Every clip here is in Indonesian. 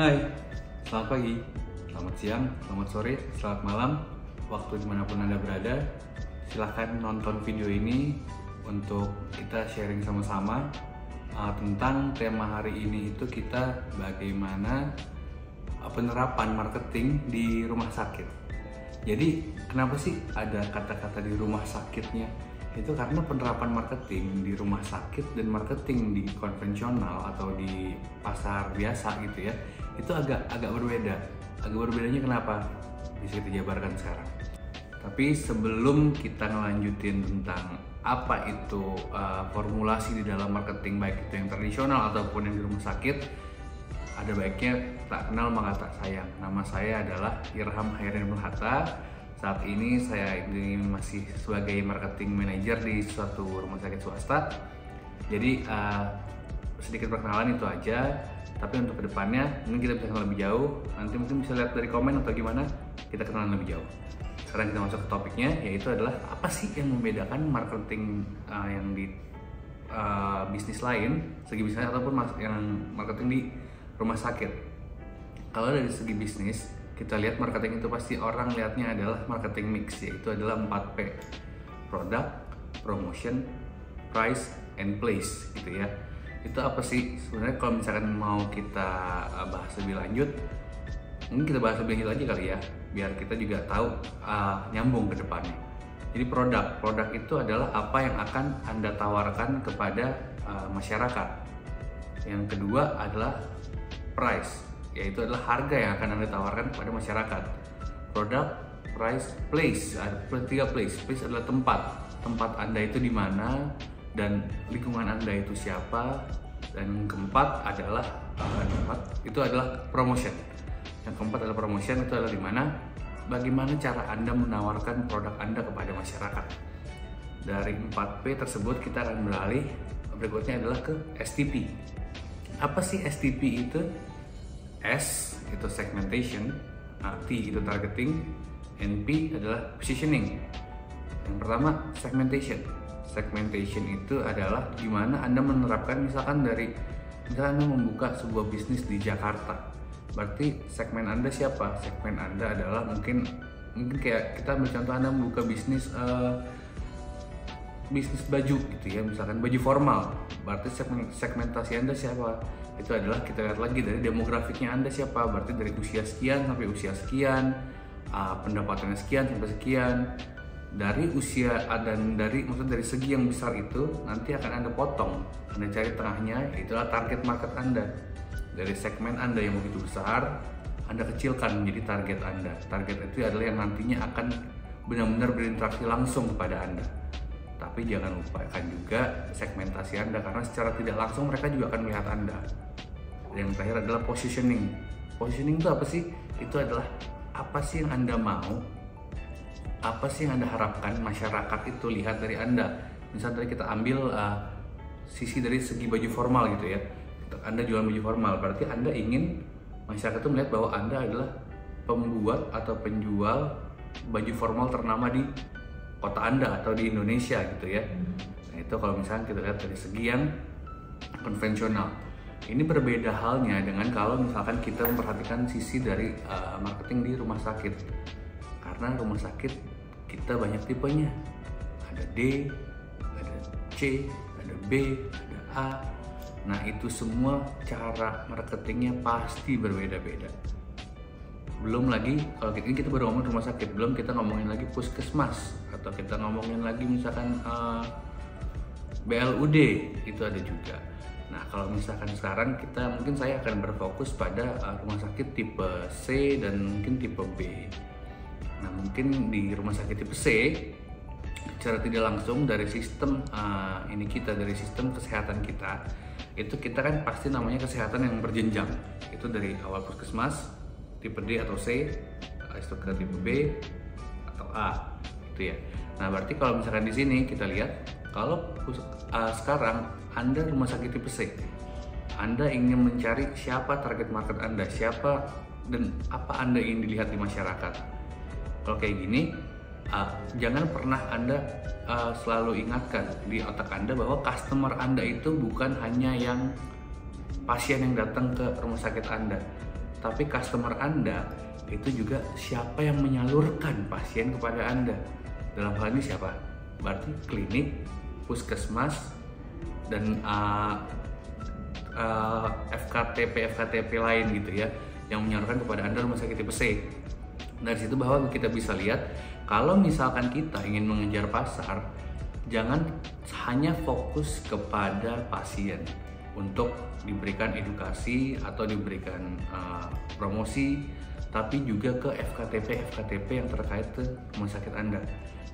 Hai, selamat pagi, selamat siang, selamat sore, selamat malam. Waktu dimanapun Anda berada, silahkan nonton video ini untuk kita sharing sama-sama tentang tema hari ini itu kita bagaimana penerapan marketing di rumah sakit. Jadi kenapa sih ada kata-kata di rumah sakitnya? Itu karena penerapan marketing di rumah sakit dan marketing di konvensional atau di pasar biasa gitu ya, itu agak berbeda. Agak berbedanya kenapa? Bisa kita jabarkan sekarang. Tapi sebelum kita ngelanjutin tentang apa itu formulasi di dalam marketing, baik itu yang tradisional ataupun yang di rumah sakit, ada baiknya tak kenal maka tak sayang. Nama saya adalah Irham Hairin Hatta. Saat ini saya masih sebagai marketing manager di suatu rumah sakit swasta. Jadi sedikit perkenalan itu aja. Tapi untuk kedepannya mungkin kita bisa kenal lebih jauh. Nanti mungkin bisa lihat dari komen atau gimana kita kenalan lebih jauh. Sekarang kita masuk ke topiknya, yaitu adalah apa sih yang membedakan marketing yang di bisnis lain, segi bisnis ataupun yang marketing di rumah sakit. Kalau dari segi bisnis, kita lihat marketing itu pasti orang lihatnya adalah marketing mix, yaitu adalah 4P: product, promotion, price, and place gitu ya. Itu apa sih sebenarnya? Kalau misalkan mau kita bahas lebih lanjut, mungkin kita bahas lebih lanjut aja kali ya, biar kita juga tahu nyambung ke depannya. Jadi produk itu adalah apa yang akan Anda tawarkan kepada masyarakat. Yang kedua adalah price, yaitu adalah harga yang akan Anda tawarkan kepada masyarakat. Produk, price, place. Ada tiga place. Place adalah tempat Anda itu di mana dan lingkungan Anda itu siapa. Dan keempat adalah promotion. Yang keempat adalah promotion, itu adalah di mana bagaimana cara Anda menawarkan produk Anda kepada masyarakat. Dari 4P tersebut kita akan beralih berikutnya adalah ke STP. Apa sih STP itu? S itu segmentation, T itu targeting, and P adalah positioning. Yang pertama segmentation. Segmentation itu adalah gimana Anda menerapkan, misalkan Anda membuka sebuah bisnis di Jakarta. Berarti segmen Anda siapa? Segmen Anda adalah mungkin kayak kita ambil contoh, Anda membuka bisnis baju gitu ya, misalkan baju formal. Berarti segmentasi Anda siapa? Itu adalah kita lihat lagi dari demografiknya Anda siapa. Berarti dari usia sekian sampai usia sekian, pendapatannya sekian sampai sekian. Dari usia dan dari segi yang besar itu nanti akan Anda potong, Anda cari tengahnya, itulah target market Anda. Dari segmen Anda yang begitu besar, Anda kecilkan menjadi target Anda. Target itu adalah yang nantinya akan benar-benar berinteraksi langsung kepada Anda. Tapi jangan lupakan juga segmentasi Anda, karena secara tidak langsung mereka juga akan melihat Anda. Dan yang terakhir adalah positioning. Positioning itu apa sih? Itu adalah apa sih yang Anda mau, apa sih yang Anda harapkan masyarakat itu lihat dari Anda. Misalnya tadi kita ambil sisi dari segi baju formal gitu ya. Anda jual baju formal, berarti Anda ingin masyarakat itu melihat bahwa Anda adalah pembuat atau penjual baju formal ternama di kota Anda atau di Indonesia gitu ya. Nah itu kalau misalnya kita lihat dari segi yang konvensional. Ini berbeda halnya dengan kalau misalkan kita memperhatikan sisi dari marketing di rumah sakit. Karena rumah sakit kita banyak tipenya. Ada D, ada C, ada B, ada A. Nah itu semua cara marketingnya pasti berbeda-beda. Belum lagi kalau kita baru ngomong rumah sakit, belum kita ngomongin lagi puskesmas, atau kita ngomongin lagi misalkan BLUD, itu ada juga. Nah kalau misalkan sekarang saya akan berfokus pada rumah sakit tipe C dan mungkin tipe B. Nah mungkin di rumah sakit tipe C, secara tidak langsung dari sistem dari sistem kesehatan kita, itu kita kan pasti namanya kesehatan yang berjenjang. Itu dari awal puskesmas tipe D atau C, itu ke tipe B atau A, gitu ya. Nah berarti kalau misalkan di sini kita lihat, kalau sekarang Anda rumah sakit tipe C, Anda ingin mencari siapa target market Anda, siapa dan apa Anda ingin dilihat di masyarakat. Kalau kayak gini, jangan pernah Anda selalu ingatkan di otak Anda bahwa customer Anda itu bukan hanya yang pasien yang datang ke rumah sakit Anda, tapi customer Anda itu juga siapa yang menyalurkan pasien kepada Anda. Dalam hal ini siapa? Berarti klinik, puskesmas, dan FKTP lain gitu ya, yang menyalurkan kepada Anda rumah sakit tipe C. Dari situ bahwa kita bisa lihat kalau misalkan kita ingin mengejar pasar, jangan hanya fokus kepada pasien untuk diberikan edukasi atau diberikan promosi, tapi juga ke FKTP yang terkait ke rumah sakit Anda,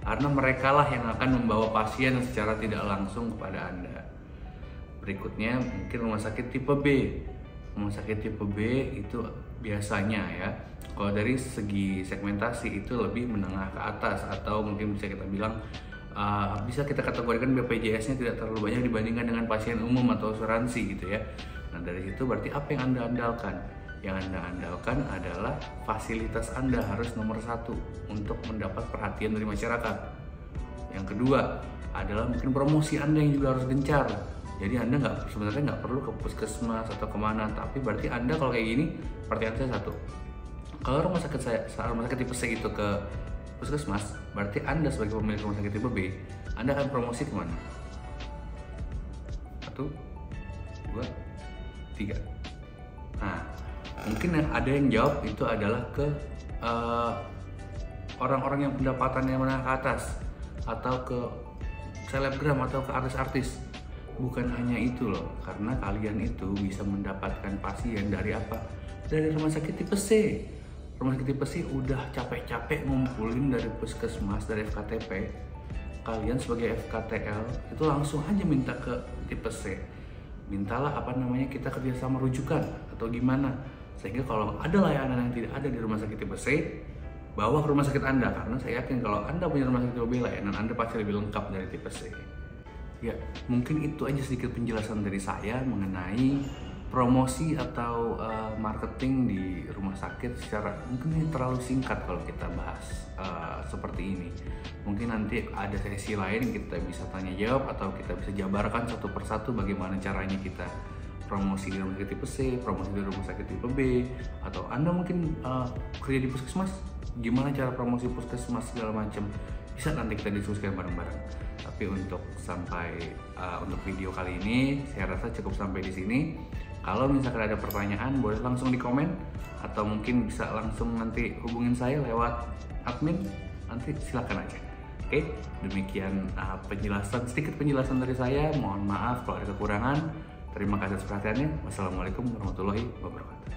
karena mereka lah yang akan membawa pasien secara tidak langsung kepada Anda. Berikutnya mungkin rumah sakit tipe B. Rumah sakit tipe B itu biasanya ya, kalau dari segi segmentasi itu lebih menengah ke atas, atau mungkin bisa kita bilang bisa kita kategorikan BPJS-nya tidak terlalu banyak dibandingkan dengan pasien umum atau asuransi gitu ya. Nah dari situ berarti apa yang Anda andalkan? Yang Anda andalkan adalah fasilitas Anda harus nomor satu untuk mendapat perhatian dari masyarakat. Yang kedua adalah mungkin promosi Anda yang juga harus gencar. Jadi Anda sebenarnya nggak perlu ke puskesmas atau kemana, tapi berarti Anda kalau kayak gini, pertanyaan saya satu, kalau rumah sakit tipe C itu ke puskesmas, berarti Anda sebagai pemilik rumah sakit tipe B, Anda akan promosi kemana? 1, 2, 3. Nah, mungkin ada yang jawab itu adalah ke orang-orang yang pendapatannya menengah ke atas, atau ke selebgram atau ke artis-artis. Bukan hanya itu loh, karena kalian itu bisa mendapatkan pasien dari apa? Dari rumah sakit tipe C. Rumah sakit tipe C udah capek-capek ngumpulin dari puskesmas, dari FKTP. Kalian sebagai FKTL itu langsung aja minta ke tipe C. Mintalah kita kerjasama rujukan atau gimana. Sehingga kalau ada layanan yang tidak ada di rumah sakit tipe C, bawa ke rumah sakit Anda. Karena saya yakin kalau Anda punya rumah sakit tipe B, layanan Anda pasti lebih lengkap dari tipe C. Ya, mungkin itu aja sedikit penjelasan dari saya mengenai promosi atau marketing di rumah sakit. Secara mungkin ini terlalu singkat kalau kita bahas seperti ini. Mungkin nanti ada sesi lain kita bisa tanya jawab, atau kita bisa jabarkan satu persatu bagaimana caranya kita promosi di rumah sakit tipe C, promosi di rumah sakit tipe B, atau Anda mungkin kerja di puskesmas, gimana cara promosi puskesmas segala macam. Bisa nanti kita diskusikan bareng-bareng. Tapi untuk untuk video kali ini saya rasa cukup sampai di sini. Kalau misalkan ada pertanyaan boleh langsung di komen, atau mungkin bisa langsung nanti hubungin saya lewat admin, nanti silakan aja. Oke, demikian sedikit penjelasan dari saya. Mohon maaf kalau ada kekurangan. Terima kasih atas perhatiannya. Wassalamualaikum warahmatullahi wabarakatuh.